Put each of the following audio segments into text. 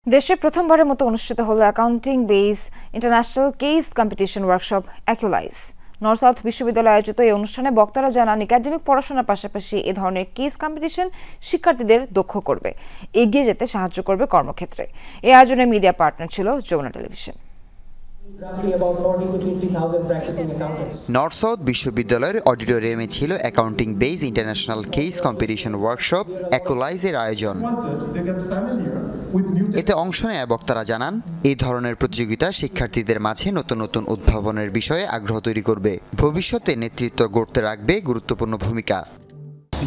দেশে প্রথমবারের মতো অনুষ্ঠিত হলো accounting base international case competition workshop অ্যাকুলাইজ। নর্থ সাউথ বিশ্ববিদ্যালয়ে আয়োজিত এই অনুষ্ঠানে বক্তারা জানান, একাডেমিক পড়াশোনার পাশাপাশি এ ধরনের কেস কম্পিটিশন শিক্ষার্থীদের দক্ষ করবে, এগিয়ে যেতে সাহায্য করবে কর্মক্ষেত্রে। এই আয়োজনে মিডিয়া পার্টনার ছিল যমুনা টেলিভিশন। নর্থ সাউথ বিশ্ববিদ্যালয়ের অডিটোরিয়ামে ছিল accounting base international case competition workshop অ্যাকুলাইজের আয়োজন। এতে অংশ নেয়া বক্তারা জানান, এই ধরনের প্রতিযোগিতা শিক্ষার্থীদের মাঝে নতুন নতুন উদ্ভাবনের বিষয়ে আগ্রহ তৈরি করবে, ভবিষ্যতে নেতৃত্ব গড়তে রাখবে গুরুত্বপূর্ণ ভূমিকা।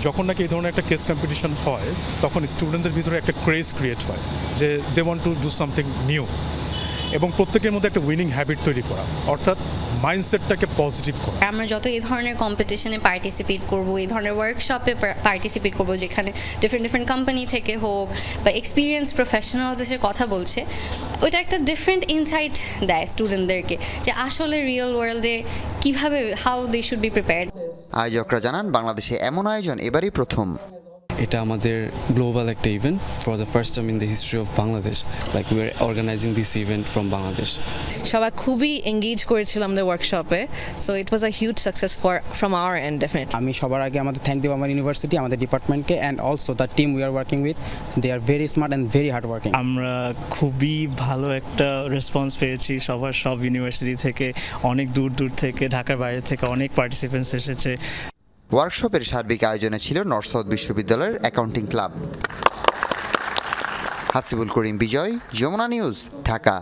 যখন নাকি এই ধরনের একটা কেস কম্পিটিশন হয়, তখন স্টুডেন্টদের ভিতরে একটা ক্রেজ ক্রিয়েট হয় যে they want to do something new, এবং প্রত্যেকের মধ্যে একটা উইনিং হ্যাবিট তৈরি করা, অর্থাৎ মাইন্ডসেটটাকে পজিটিভ করা। আমরা যত এই ধরনের কম্পিটিশনে পার্টিসিপেট করব, এই ধরনের ওয়ার্কশপে পার্টিসিপেট করব, যেখানে ডিফারেন্ট কোম্পানি থেকে হোক বা এক্সপিরিয়েন্স প্রফেশনালস এসে কথা বলছে, ওইটা একটা ডিফারেন্ট ইনসাইট দেয় স্টুডেন্টদেরকে যে আসলে রিয়েল ওয়ার্ল্ডে কিভাবে how they should be prepared. আয়োজকরা জানান, বাংলাদেশে এমন আয়োজন এবারই প্রথম। এটা আমাদের গ্লোবাল একটা event, for the first time in the history of Bangladesh, like we are organizing this event from Bangladesh. সবাই খুবই এঙ্গেজ করেছিলাম আমাদের ওয়ার্কশপে, so it was a huge success from our end definitely. আমি সবার আগে আমাদের থ্যাংক দেব আমার ইউনিভার্সিটি, আমাদের ডিপার্টমেন্টকে, and also the team we are working with, they are very smart and very hard working. আমরা খুবই ভালো একটা রেসপন্স পেয়েছি সব ইউনিভার্সিটি থেকে, অনেক দূর থেকে, ঢাকার বাইরে থেকে অনেক পার্টিসিপেন্টস এসেছে। ওয়ার্কশপের সার্বিক আয়োজনে ছিল নর্থ সাউথ বিশ্ববিদ্যালয়ের অ্যাকাউন্টিং ক্লাব। হাসিবুল করিম বিজয়, যমুনা নিউজ, ঢাকা।